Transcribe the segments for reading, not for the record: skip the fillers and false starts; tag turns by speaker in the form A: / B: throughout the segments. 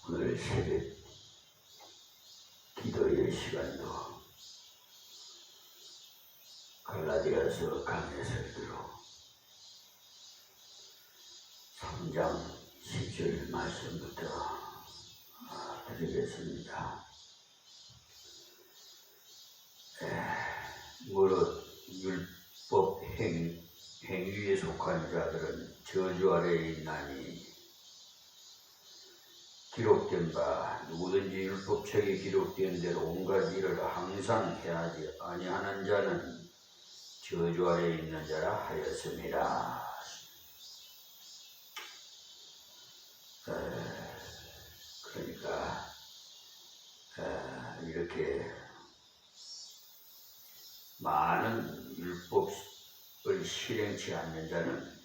A: 오늘 새벽 기도의 시간도 갈라디아서 강해설대로 3장 10절 말씀부터 드리겠습니다. 무릇 율법 행위에 속한 자들은 저주 아래에 있나니 기록된 바 누구든지 율법책에 기록된 대로 온갖 일을 항상 해야지 아니하는 자는 저주 아래에 있는 자라 하였습니다. 그러니까 이렇게 많은 율법을 실행치 않는 자는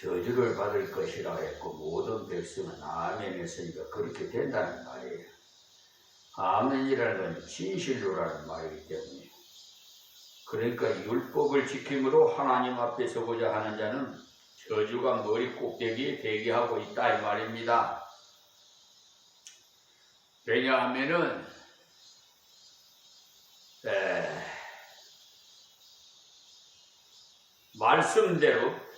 A: 저주를 받을 것이라 했고 모든 백성은 아멘 했으니까 그렇게 된다는 말이에요. 아멘이라는 건 진실로라는 말이기 때문에, 그러니까 율법을 지킴으로 하나님 앞에 서고자 하는 자는 저주가 머리 꼭대기에 대기하고 있다 이 말입니다. 왜냐하면은 말씀대로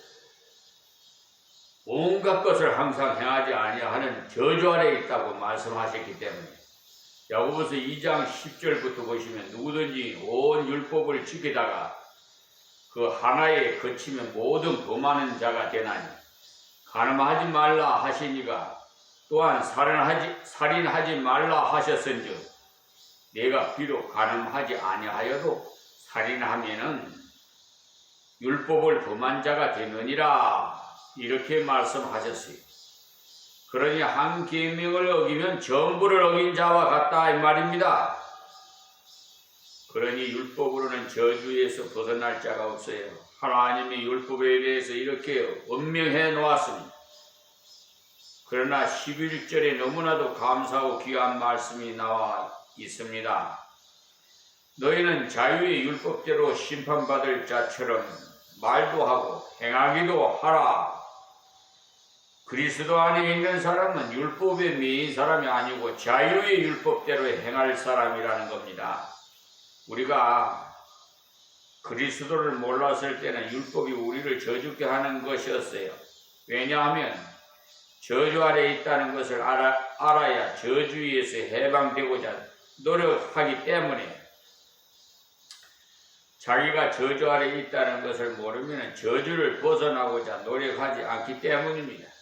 A: 온갖 것을 항상 행하지 아니하는 저주 아래에 있다고 말씀하셨기 때문에, 야고보서 2장 10절부터 보시면 누구든지 온 율법을 지키다가 그 하나에 그치면 모든 범하는 자가 되나니 간음하지 말라 하시니가 또한 살인하지 말라 하셨은즉 내가 비록 간음하지 아니하여도 살인하면은 율법을 범한 자가 되느니라 이렇게 말씀하셨어요. 그러니 한 계명을 어기면 전부를 어긴 자와 같다 이 말입니다. 그러니 율법으로는 저주에서 벗어날 자가 없어요. 하나님이 율법에 대해서 이렇게 엄명해 놓았습니다. 그러나 11절에 너무나도 감사하고 귀한 말씀이 나와 있습니다. 너희는 자유의 율법대로 심판받을 자처럼 말도 하고 행하기도 하라. 그리스도 안에 있는 사람은 율법에 매인 사람이 아니고 자유의 율법대로 행할 사람이라는 겁니다. 우리가 그리스도를 몰랐을 때는 율법이 우리를 저주게 하는 것이었어요. 왜냐하면 저주 아래에 있다는 것을 알아야 저주에서 해방되고자 노력하기 때문에, 자기가 저주 아래에 있다는 것을 모르면 저주를 벗어나고자 노력하지 않기 때문입니다.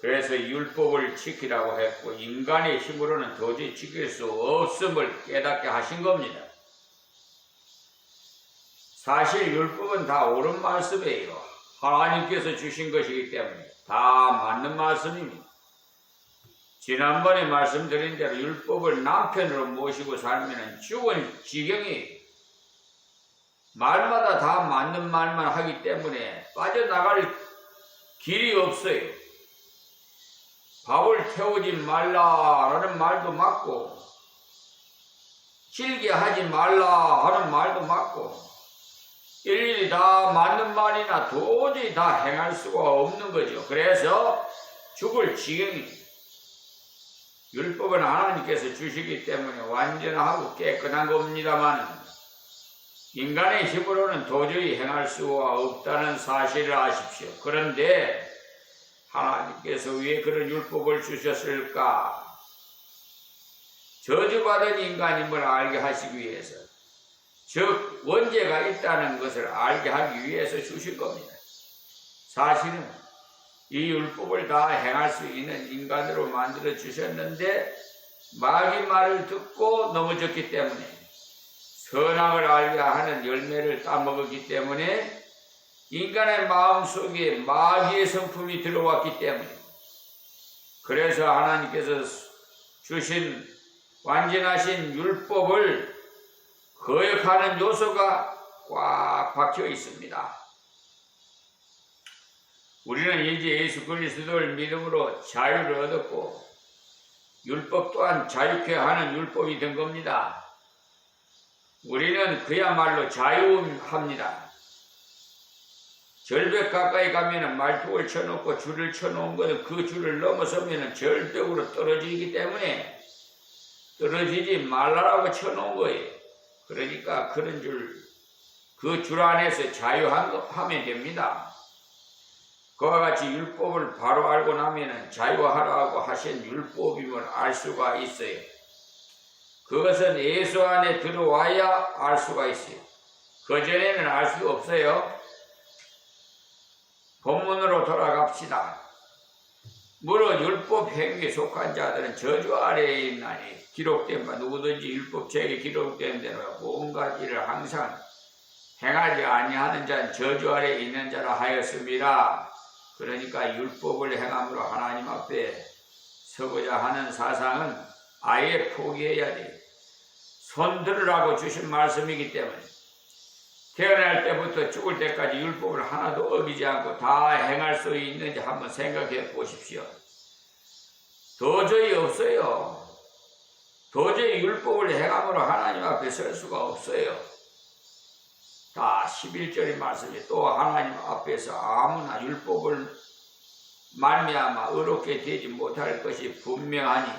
A: 그래서 율법을 지키라고 했고 인간의 힘으로는 도저히 지킬 수 없음을 깨닫게 하신 겁니다. 사실 율법은 다 옳은 말씀이에요. 하나님께서 주신 것이기 때문에 다 맞는 말씀입니다. 지난번에 말씀드린 대로 율법을 남편으로 모시고 살면 죽을 지경이에요. 말마다 다 맞는 말만 하기 때문에 빠져나갈 길이 없어요. 밥을 태우지 말라라는 말도 맞고 질게 하지 말라 하는 말도 맞고 일일이 다 맞는 말이나 도저히 다 행할 수가 없는 거죠. 그래서 죽을 지경이, 율법은 하나님께서 주시기 때문에 완전하고 깨끗한 겁니다만 인간의 힘으로는 도저히 행할 수가 없다는 사실을 아십시오. 그런데 하나님께서 왜 그런 율법을 주셨을까? 저주받은 인간임을 알게 하시기 위해서, 즉 원죄가 있다는 것을 알게 하기 위해서 주신 겁니다. 사실은 이 율법을 다 행할 수 있는 인간으로 만들어 주셨는데 마귀 말을 듣고 넘어졌기 때문에, 선악을 알게 하는 열매를 따먹었기 때문에 인간의 마음속에 마귀의 성품이 들어왔기 때문에, 그래서 하나님께서 주신 완전하신 율법을 거역하는 요소가 꽉 박혀 있습니다. 우리는 이제 예수 그리스도를 믿음으로 자유를 얻었고 율법 또한 자유케 하는 율법이 된 겁니다. 우리는 그야말로 자유합니다. 절벽 가까이 가면은 말뚝을 쳐놓고 줄을 쳐놓은 거는 그 줄을 넘어서면은 절벽으로 떨어지기 때문에 떨어지지 말라라고 쳐놓은 거예요. 그러니까 그런 그 줄 안에서 자유하면 됩니다. 그와 같이 율법을 바로 알고 나면은 자유하라고 하신 율법임을 알 수가 있어요. 그것은 예수 안에 들어와야 알 수가 있어요. 그전에는 알 수 없어요. 본문으로 돌아갑시다. 무릇 율법 행위에 속한 자들은 저주 아래에 있나니 기록된 바 누구든지 율법책에 기록된 대로 온갖 일을 항상 행하지 아니하는 자는 저주 아래에 있는 자라 하였습니다. 그러니까 율법을 행함으로 하나님 앞에 서고자 하는 사상은 아예 포기해야 돼. 손 들으라고 주신 말씀이기 때문에 태어날 때부터 죽을 때까지 율법을 하나도 어기지 않고 다 행할 수 있는지 한번 생각해 보십시오. 도저히 없어요. 도저히 율법을 행함으로 하나님 앞에 설 수가 없어요. 다 11절의 말씀이 또 하나님 앞에서 아무나 율법을 말미암아 의롭게 되지 못할 것이 분명하니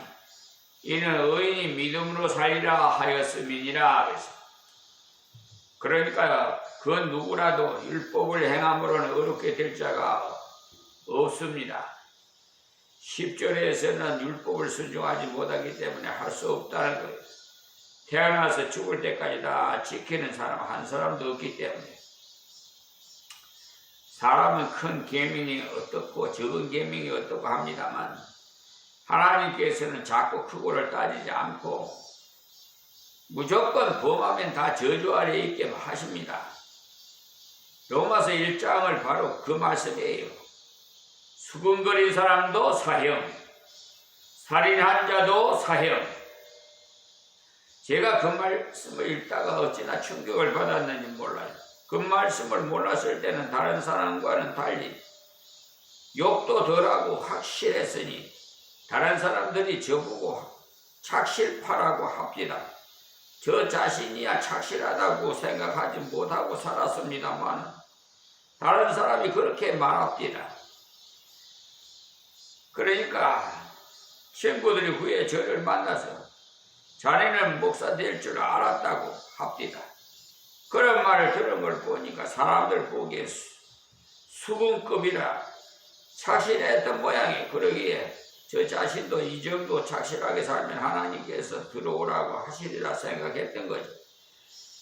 A: 이는 의인이 믿음으로 살리라 하였음이니라. 그러니까 그 누구라도 율법을 행함으로는 의롭게 될 자가 없습니다. 10절에서는 율법을 순종하지 못하기 때문에 할 수 없다는 거예요. 태어나서 죽을 때까지 다 지키는 사람 한 사람도 없기 때문에 사람은 큰 계명이 어떻고 적은 계명이 어떻고 합니다만 하나님께서는 작고 크고를 따지지 않고 무조건 범하면 다 저주 아래에 있게 하십니다. 로마서 1장을 바로 그 말씀이에요. 수근거린 사람도 사형, 살인한 자도 사형. 제가 그 말씀을 읽다가 어찌나 충격을 받았는지 몰라요. 그 말씀을 몰랐을 때는 다른 사람과는 달리 욕도 덜하고 확실했으니 다른 사람들이 저보고 착실파라고 합니다. 저 자신이야 착실하다고 생각하지 못하고 살았습니다만 다른 사람이 그렇게 말합니다. 그러니까 친구들이 후에 저를 만나서 자네는 목사 될 줄 알았다고 합니다. 그런 말을 들은 걸 보니까 사람들 보기에 수군급이라 착실했던 모양이 그러기에 저 자신도 이 정도 착실하게 살면 하나님께서 들어오라고 하시리라 생각했던 거죠.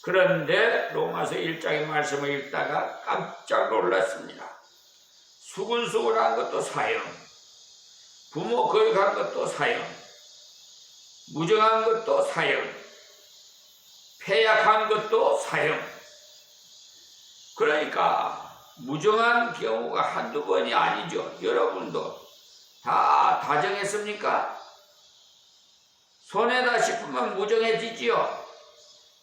A: 그런데 로마서 1장의 말씀을 읽다가 깜짝 놀랐습니다. 수군수군한 것도 사형, 부모 거역한 것도 사형, 무정한 것도 사형, 폐약한 것도 사형. 그러니까 무정한 경우가 한두 번이 아니죠. 여러분도 다 다정했습니까? 손해다 싶으면 무정해지지요.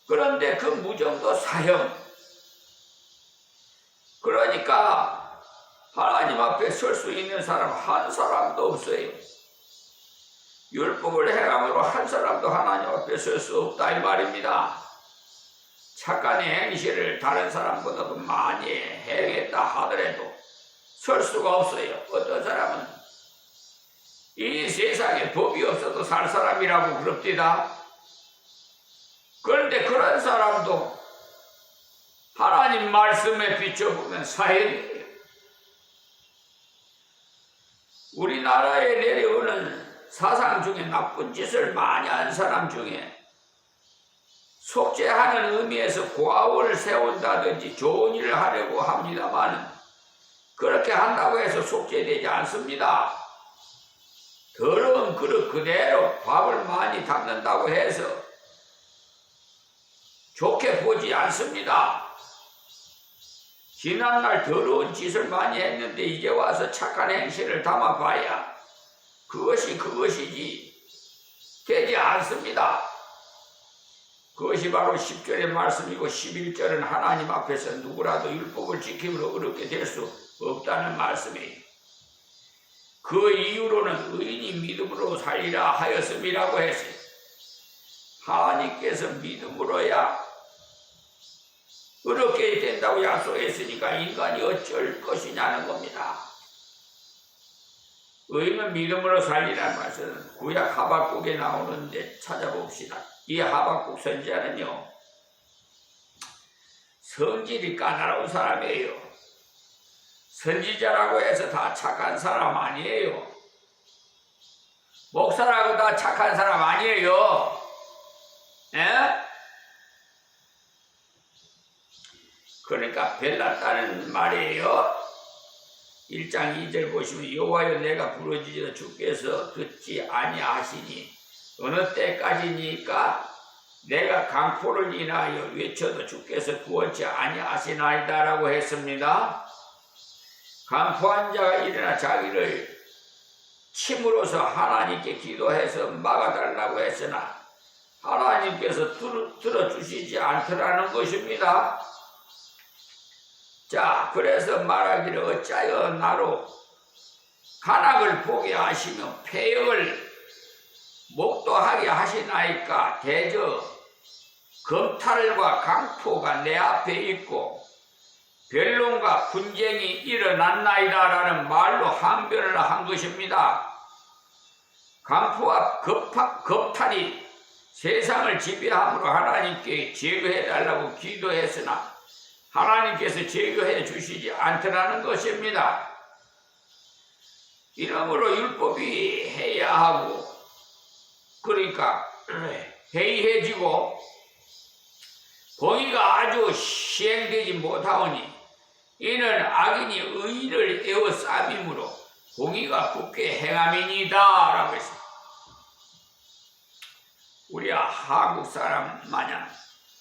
A: 그런데 그 무정도 사형. 그러니까 하나님 앞에 설 수 있는 사람 한 사람도 없어요. 율법을 행함으로 한 사람도 하나님 앞에 설 수 없다 이 말입니다. 착한 행실을 다른 사람보다도 많이 행했다 하더라도 설 수가 없어요. 어떤 사람은 이 세상에 법이 없어도 살 사람이라고 그럽디다. 그런데 그런 사람도 하나님 말씀에 비춰보면 사형이에요. 우리나라에 내려오는 사상 중에 나쁜 짓을 많이 한 사람 중에 속죄하는 의미에서 고아원을 세운다든지 좋은 일을 하려고 합니다만 그렇게 한다고 해서 속죄되지 않습니다. 더러운 그릇 그대로 밥을 많이 담는다고 해서 좋게 보지 않습니다. 지난날 더러운 짓을 많이 했는데 이제 와서 착한 행실을 담아봐야 그것이 그것이지 되지 않습니다. 그것이 바로 10절의 말씀이고 11절은 하나님 앞에서 누구라도 율법을 지킴으로 어렵게 될 수 없다는 말씀이에요. 그 이유로는 의인이 믿음으로 살리라 하였음이라고 했어요. 하나님께서 믿음으로야 그렇게 된다고 약속했으니까 인간이 어쩔 것이냐는 겁니다. 의는 믿음으로 살리라는 말씀은 구약 하박국에 나오는데 찾아봅시다. 이 하박국 선지자는요, 성질이 까다로운 사람이에요. 선지자라고 해서 다 착한 사람 아니에요. 목사라고 다 착한 사람 아니에요. 에? 그러니까 별났다는 말이에요. 1장 2절 보시면 여호와여 내가 부르짖어 주께서 듣지 아니하시니 어느 때까지니까 내가 강포를 인하여 외쳐도 주께서 구원치 아니하시나이다 라고 했습니다. 강포한 자가 일어나 자기를 침으로써 하나님께 기도해서 막아달라고 했으나 하나님께서 들어주시지 않더라는 것입니다. 자, 그래서 말하기를 어찌하여 나로 간악을 보게 하시며 폐역을 목도하게 하시나이까. 대저 검탈과 강포가 내 앞에 있고 변론과 분쟁이 일어났나이다 라는 말로 항변을 한 것입니다. 강포와 검탈이 세상을 지배함으로 하나님께 제거해달라고 기도했으나 하나님께서 제거해 주시지 않더라는 것입니다. 이러므로 율법이 해야 하고, 그러니까 해이해지고 공의가 아주 시행되지 못하오니 이는 악인이 의를 에워싸임으로 공의가 굳게 행함이니이다 라고 했습니다. 우리가 한국 사람 마냥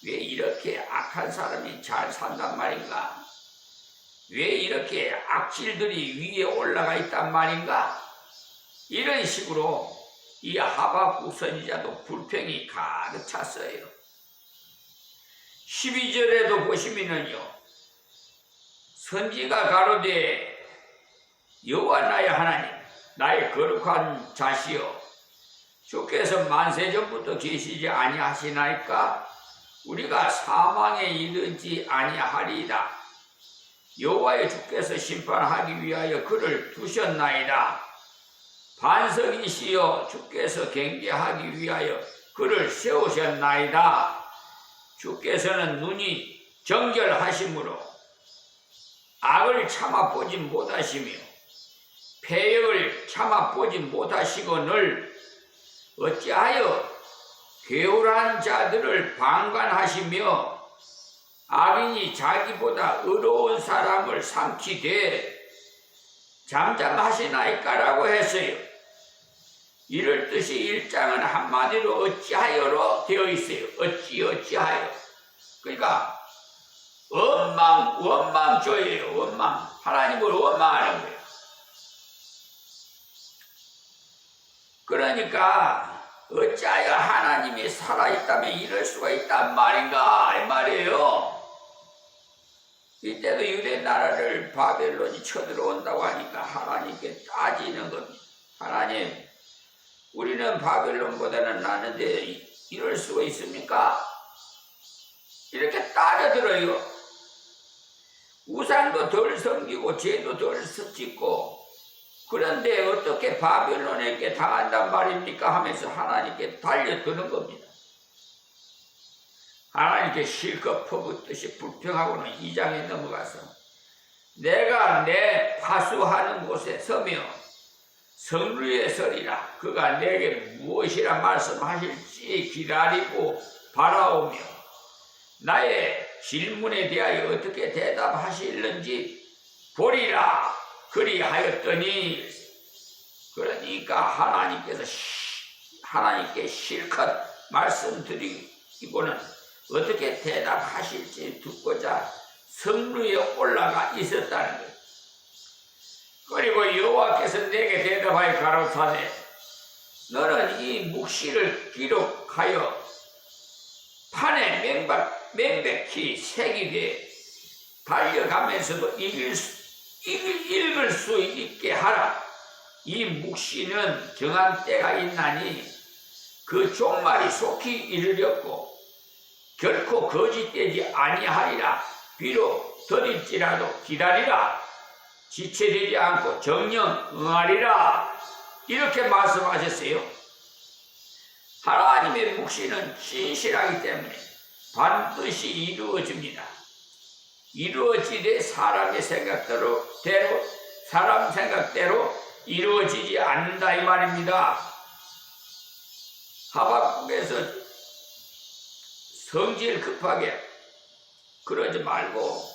A: 왜 이렇게 악한 사람이 잘 산단 말인가? 왜 이렇게 악질들이 위에 올라가 있단 말인가? 이런 식으로 이 하박국 선지자도 불평이 가득 찼어요. 12절에도 보시면은요, 선지가 가로되 여호와 나의 하나님 나의 거룩한 자시여 주께서 만세전부터 계시지 아니하시나이까. 우리가 사망에 이르지 아니하리이다. 여호와의 주께서 심판하기 위하여 그를 두셨나이다. 반석이시여 주께서 경계하기 위하여 그를 세우셨나이다. 주께서는 눈이 정결하심으로 악을 참아보지 못하시며 패역을 참아보지 못하시거늘 어찌하여 괴울한 자들을 방관하시며 악인이 자기보다 의로운 사람을 삼키되 잠잠하시나이까라고 했어요. 이럴 뜻이 1장은 한마디로 어찌하여로 되어 있어요. 어찌하여. 그러니까 원망조예요. 원망. 하나님을 원망하는 거예요. 그러니까 어찌하여 하나님이 살아있다면 이럴 수가 있단 말인가 이 말이에요. 이때도 유대 나라를 바벨론이 쳐들어온다고 하니까 하나님께 따지는 겁니다. 하나님, 우리는 바벨론보다는 나는데 이럴 수가 있습니까? 이렇게 따져들어요. 우상도 덜 섬기고 죄도 덜 짓고 그런데 어떻게 바벨론에게 당한단 말입니까? 하면서 하나님께 달려드는 겁니다. 하나님께 실컷 퍼붓듯이 불평하고는 2장에 넘어가서 내가 내 파수하는 곳에 서며 성루에 서리라. 그가 내게 무엇이라 말씀하실지 기다리고 바라오며 나의 질문에 대하여 어떻게 대답하실는지 보리라. 그리하였더니, 그러니까 하나님께 실컷 말씀드리고는 어떻게 대답하실지 듣고자 성루에 올라가 있었다는 거예요. 그리고 여호와께서 내게 대답하여 가로사대 너는 이 묵시를 기록하여 판에 맹백히 새기되 달려가면서도 읽을 수 있게 하라. 이 묵시는 정한 때가 있나니 그 종말이 속히 이르렀고 결코 거짓되지 아니하리라. 비록 더딜지라도 기다리라. 지체되지 않고 정령 응하리라. 이렇게 말씀하셨어요. 하나님의 묵시는 진실하기 때문에 반드시 이루어집니다. 이루어지되 사람 생각대로 이루어지지 않는다 이 말입니다. 하박국에서 성질 급하게 그러지 말고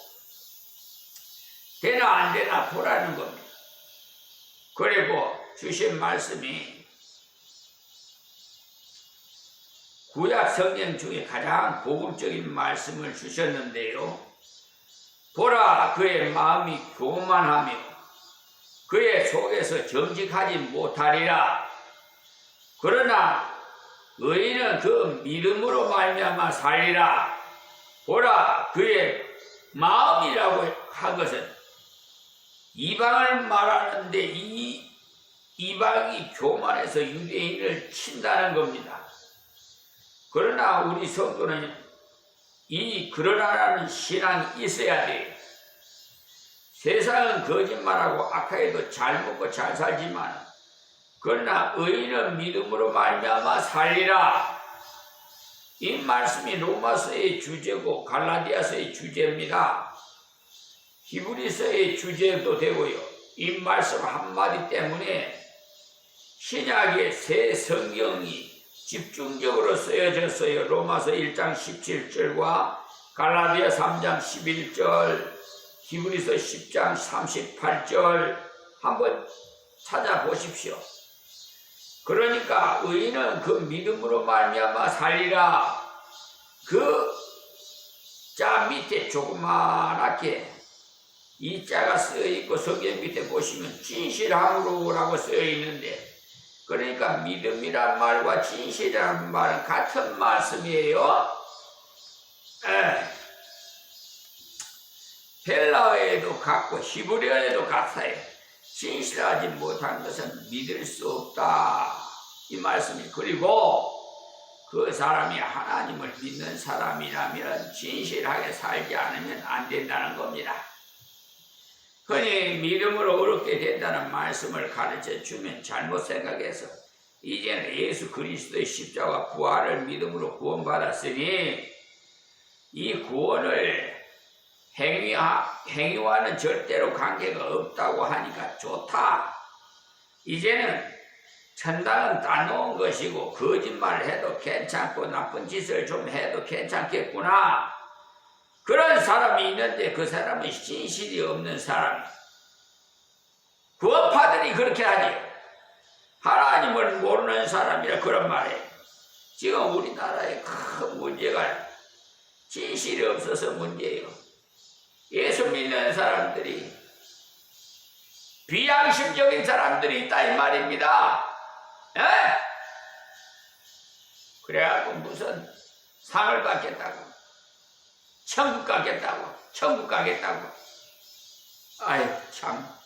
A: 되나 안 되나 보라는 겁니다. 그리고 주신 말씀이 구약 성경 중에 가장 고급적인 말씀을 주셨는데요. 보라, 그의 마음이 교만하며 그의 속에서 정직하지 못하리라. 그러나 의인은 그 믿음으로 말미암아 살리라. 보라, 그의 마음이라고 한 것은 이방을 말하는데 이 이방이 교만해서 유대인을 친다는 겁니다. 그러나 우리 성도는 이 그러나라는 신앙이 있어야 돼요. 세상은 거짓말하고 악하게도 잘 먹고 잘 살지만 그러나 의인은 믿음으로 말미암아 살리라. 이 말씀이 로마서의 주제고 갈라디아서의 주제입니다. 히브리서의 주제도 되고요. 이 말씀 한마디 때문에 신약의 새 성경이 집중적으로 쓰여졌어요. 로마서 1장 17절과 갈라디아 3장 11절, 히브리서 10장 38절 한번 찾아보십시오. 그러니까 의인은 그 믿음으로 말미암아 살리라. 그 자 밑에 조그맣게 이 자가 쓰여있고 성경 밑에 보시면 진실함으로라고 쓰여있는데 그러니까 믿음이란 말과 진실이라는 말은 같은 말씀이에요. 헬라어에도 같고 히브리어에도 같아요. 진실하지 못한 것은 믿을 수 없다 이 말씀이. 그리고 그 사람이 하나님을 믿는 사람이라면 진실하게 살지 않으면 안 된다는 겁니다. 흔히 믿음으로 얻게 된다는 말씀을 가르쳐 주면 잘못 생각해서 이제는 예수 그리스도의 십자가 부활을 믿음으로 구원받았으니 이 구원을 행위와는 절대로 관계가 없다고 하니까 좋다. 이제는 천당은 따놓은 것이고 거짓말을 해도 괜찮고 나쁜 짓을 좀 해도 괜찮겠구나. 그런 사람이 있는데 그 사람은 진실이 없는 사람이에요. 구원파들이 그렇게 하지. 하나님을 모르는 사람이라 그런 말이에요. 지금 우리나라의 큰 문제가 진실이 없어서 문제예요. 예수 믿는 사람들이 비양심적인 사람들이 있다 이 말입니다. 그래갖고 무슨 상을 받겠다고 천국 가겠다고 아유 참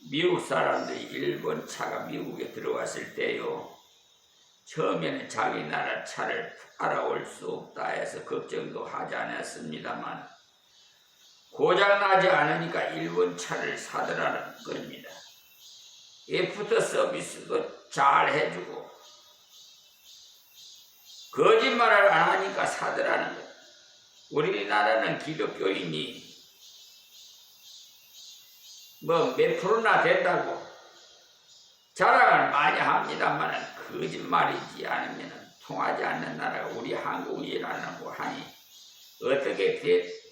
A: 미국 사람들이 일본 차가 미국에 들어왔을 때요 처음에는 자기 나라 차를 알아올 수 없다 해서 걱정도 하지 않았습니다만 고장나지 않으니까 일본 차를 사더라는 겁니다. 애프터 서비스도 잘 해주고 거짓말을 안 하니까 사더라는 거예요. 우리나라는 기독교인이 뭐 몇 프로나 된다고 자랑을 많이 합니다만 거짓말이지 않으면 통하지 않는 나라가 우리 한국이라고 하니 어떻게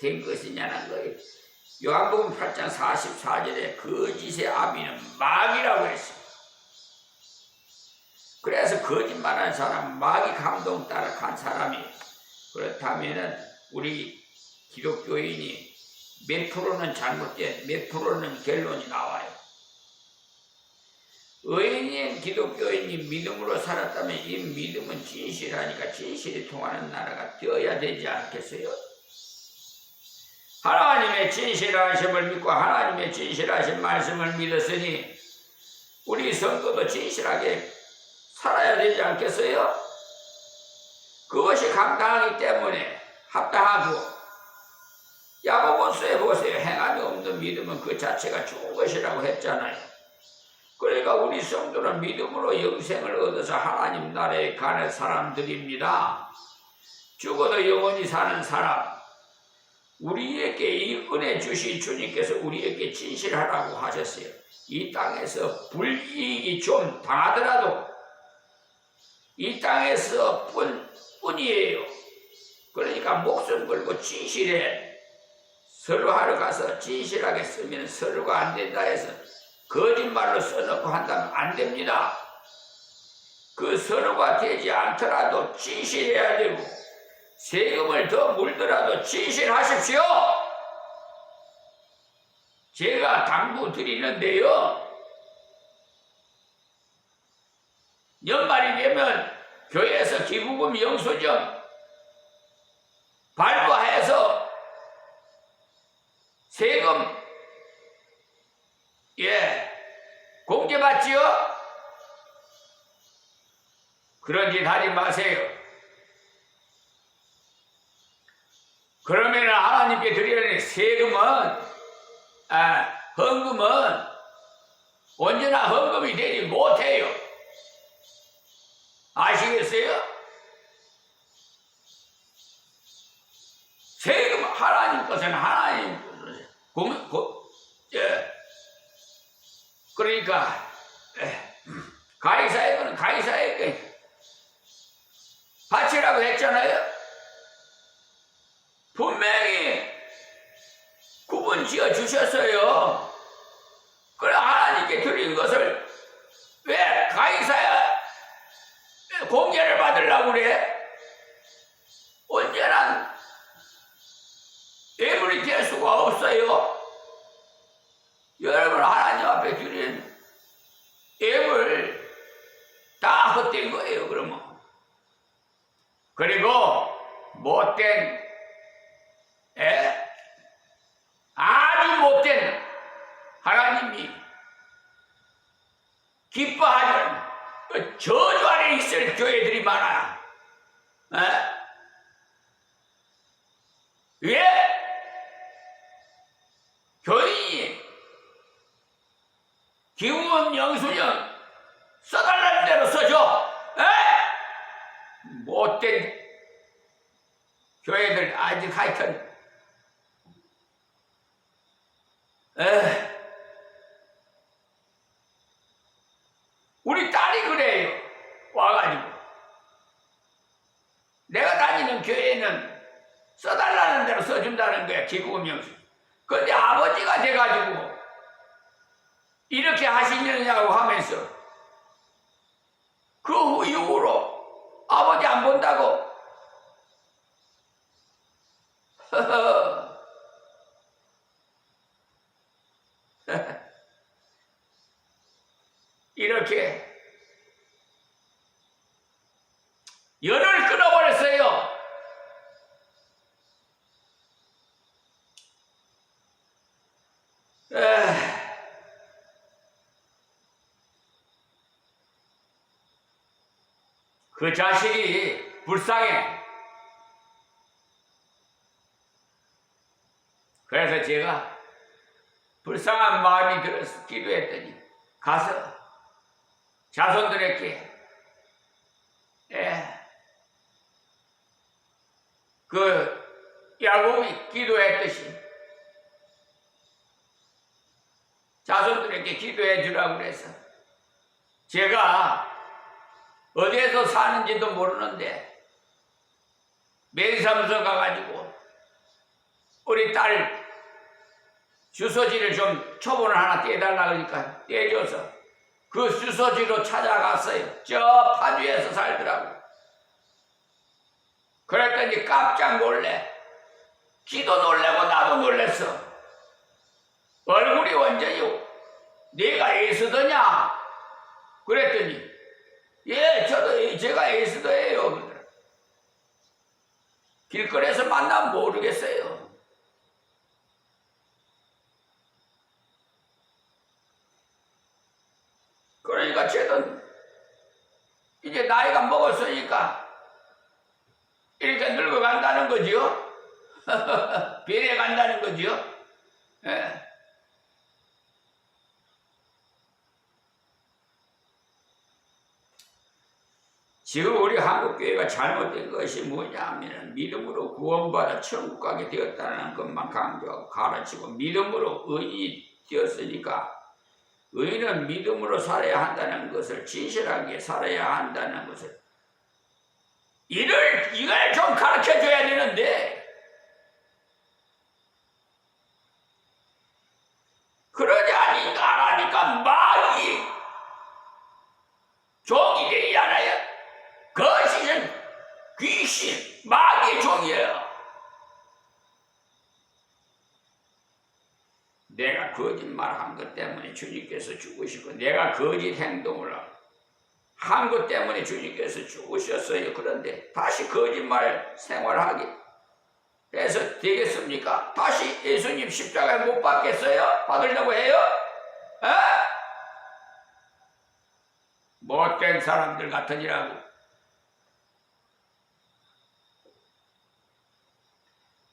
A: 된 것이냐는 거예요. 요한복음 8장 44절에 거짓의 아비는 마귀라고 했어요. 그래서 거짓말하는 사람 마귀 감동 따라 간 사람이에요. 그렇다면 우리 기독교인이 몇 프로는 잘못된 몇 프로는 결론이 나와요. 의인인 기독교인이 믿음으로 살았다면 이 믿음은 진실하니까 진실이 통하는 나라가 되어야 되지 않겠어요? 하나님의 진실하심을 믿고 하나님의 진실하신 말씀을 믿었으니 우리 성도도 진실하게 살아야 되지 않겠어요? 그것이 감당하기 때문에 합당하고, 야고보서에 보세요. 행함이 없는 믿음은 그 자체가 좋은 것이라고 했잖아요. 그러니까 우리 성도는 믿음으로 영생을 얻어서 하나님 나라에 가는 사람들입니다. 죽어도 영원히 사는 사람, 우리에게 이 은혜 주신 주님께서 우리에게 진실하라고 하셨어요. 이 땅에서 불이익이 좀 당하더라도 이 땅에서 뿐이에요. 그러니까 목숨 걸고 진실해. 서로 하러 가서 진실하게 쓰면 서로가 안 된다 해서 거짓말로 써놓고 한다면 안 됩니다. 그 서로가 되지 않더라도 진실해야 되고, 세금을 더 물더라도 진실하십시오. 제가 당부 드리는데요, 연말이 되면 교회에서 기부금 영수증 발부해서 세금 공개받지요? 그런 짓 하지 마세요. 그러면 하나님께 드리는 세금은, 헌금은 언제나 헌금이 되지 못해요. 아시겠어요? 세금, 하나님 것은 하나님 것은, 그러니까, 가이사의 거는 가이사에게 바치라고 했잖아요. 분명히 구분 지어 주셨어요. 그래, 하나님께 드린 것을 왜 가이사야 공개를 받으려고 그래? 언제나 예물이 될 수가 없어요. 여러분, 하나님 앞에 드린 예물 다 헛된 거예요, 그러면. 그리고 못된, 아주 못된, 하나님이 기뻐하는 그 저주 아래 있을 교회들이 많아. 왜? 교인이 기부금 영수증 써달라는 대로 써줘. 못된 교회들, 아직 하여튼 우리 딸이 그래요. 와가지고 내가 다니는 교회는 써달라는 대로 써준다는 거야, 기부금 영수증. 근데 아버지가 돼가지고 이렇게 하시느냐고 하면서 그 이후로 아버지 안 본다고 이렇게 열을 끊어버렸어요. 그 자식이 불쌍해. 그래서 제가 불쌍한 마음이 들어서 기도했더니 가서 자손들에게 그 야곱이 기도했듯이 자손들에게 기도해 주라고 그래서 제가 어디에서 사는지도 모르는데 매사무소 가가지고 우리 딸 주소지를 좀 초본을 하나 떼달라 그러니까 떼줘서 그 주소지로 찾아갔어요. 저 파주에서 살더라고. 그랬더니 깜짝 놀래. 지도 놀래고 나도 놀랬어. 얼굴이 완전히 네가 에이스더냐? 그랬더니 예, 제가 에이스더예요. 길거리에서 만나면 모르겠어요. 이제 나이가 먹었으니까 이렇게 늙어간다는 거지요. 변해간다는 거지요. 예. 지금 우리 한국교회가 잘못된 것이 뭐냐면 믿음으로 구원받아 천국 가게 되었다는 것만 강조하고 가르치고 믿음으로 의인이 되었으니까 의인은 믿음으로 살아야 한다는 것을 진실하게 살아야 한다는 것을 이걸 좀 가르쳐줘야 되는데 그러지 안 하니까 마귀 종이 되지 않아요. 거짓은 귀신 마귀의 종이에요. 내가 거짓말한 것 때문에 주님께서 죽으시고 내가 거짓 행동을 한 것 때문에 주님께서 죽으셨어요. 그런데 다시 거짓말 생활하게 해서 되겠습니까? 다시 예수님 십자가에 못 박겠어요? 받으려고 해요? 에? 못된 사람들 같으니라고.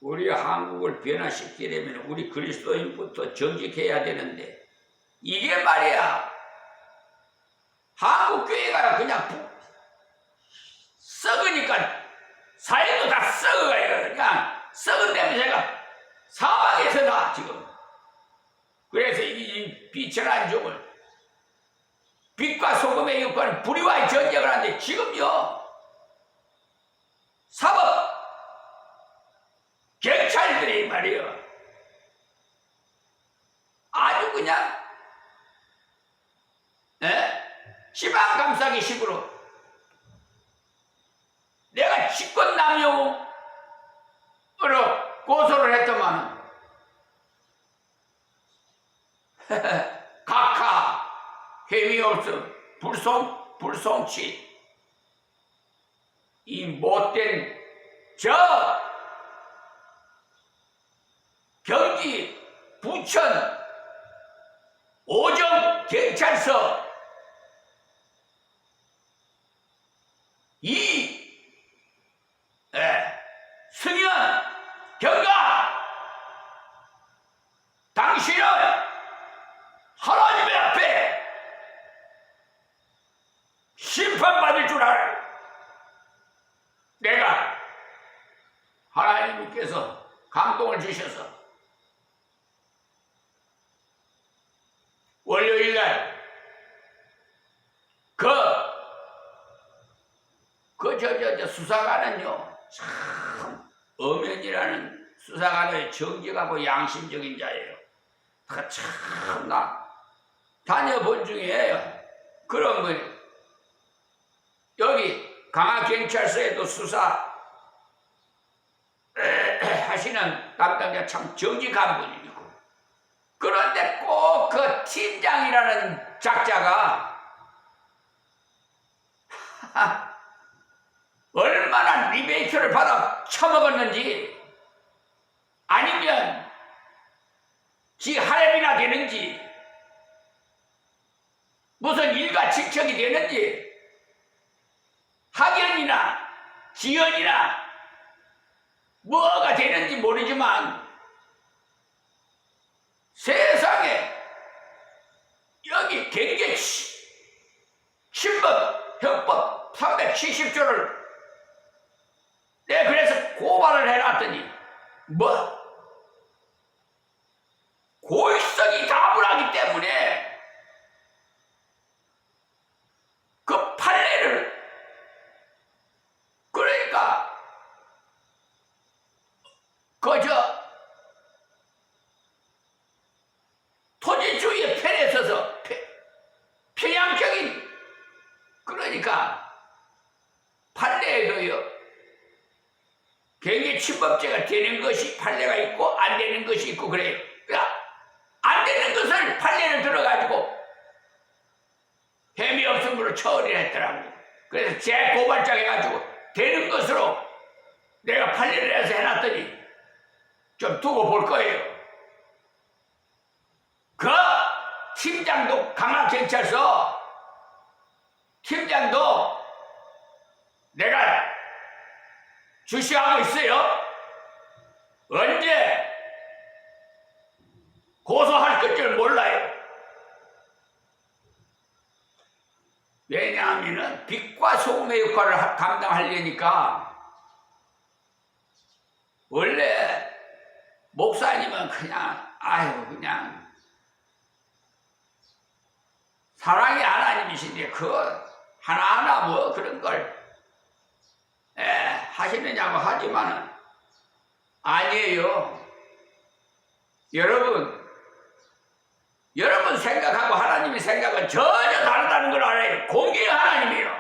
A: 우리 한국을 변화시키려면 우리 그리스도인부터 정직해야 되는데 이게 말이야 한국교회가 그냥 썩으니까 사회도 다 썩어가요. 그냥 썩은 냄새가 사방에서 나 지금. 그래서 이 비천한 종을 빛과 소금의 육과는 불의와의 전쟁을 하는데 지금요 사법 경찰들이 말이요 아주 그냥 지방 감싸기 식으로 내가 직권남용으로 고소를 했더만 각하 혐의 없음 불송치 이 못된 저 경기 부천 오정 경찰서 승현 경가 당신은 하나님의 앞에 심판받을 줄 알아. 내가 하나님께서 감동을 주셔서 월요일날 저 수사관은요 참 엄연이라는 수사관의 정직하고 양심적인 자예요. 참나 다녀본 중에 그런 분 여기 강화경찰서에도 수사 하시는 담당자 참 정직한 분이고 그런데 꼭 그 팀장이라는 작자가 얼마나 리베이트를 받아 처먹었는지 아니면 지 할애비나 되는지 무슨 일가 직책이 되는지 학연이나 지연이나 뭐가 되는지 모르지만 세상에 여기 경계 신법 형법 370조를 내가 그래서 고발을 해놨더니 고의성이 다분하기 때문에 그 판례를 그러니까 토지주의의 편에 서서 편향적인 그러니까 판례에도요 경계 침범죄가 되는 것이 판례가 있고 안 되는 것이 있고 그래요. 그러니까 안 되는 것을 판례를 들어가지고 혐의 없음으로 처리를 했더라고. 그래서 재고발장 해가지고 되는 것으로 내가 판례를 해서 해놨더니 좀 두고 볼 거예요. 그 팀장도 강화경찰서 팀장도 주시하고 있어요? 언제 고소할 줄 몰라요. 왜냐하면 빛과 소금의 역할을 감당하려니까. 원래 목사님은 그냥 그냥 사랑의 하나님이신데 하나하나 뭐 그런 걸 하시느냐고 하지만은 아니에요. 여러분 생각하고 하나님의 생각은 전혀 다르다는 걸 알아요. 공개의 하나님이에요.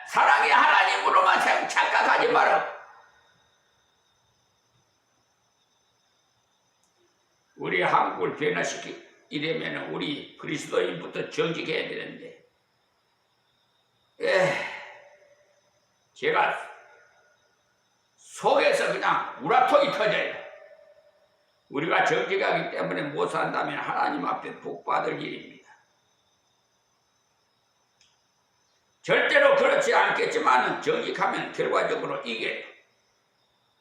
A: 사랑의 하나님으로만 착각하지 말아. 우리 한국을 변화시키려면 우리 그리스도인부터 정직해야 되는데, 제가 속에서 그냥 우라통이 터져요. 우리가 정직하기 때문에 못 산다면 하나님 앞에 복 받을 일입니다. 절대로 그렇지 않겠지만 정직하면 결과적으로 이겨요.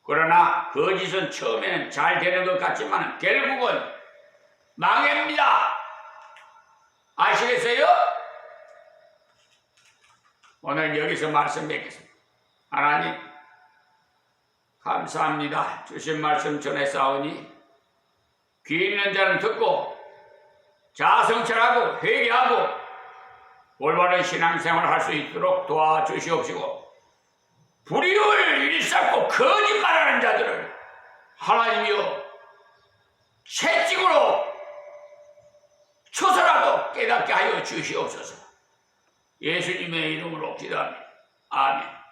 A: 그러나 거짓은 처음에는 잘 되는 것 같지만 결국은 망합니다. 아시겠어요? 오늘 여기서 말씀 뵙겠습니다. 하나님 감사합니다. 주신 말씀 전해싸우니 귀 있는 자는 듣고 자성철하고 회개하고 올바른 신앙생활을 할 수 있도록 도와주시옵시고, 불의를 일삼고 거짓말하는 자들을 하나님이여 채찍으로 쳐서라도 깨닫게 하여 주시옵소서. 예수님의 이름으로 기도합니다. 아멘.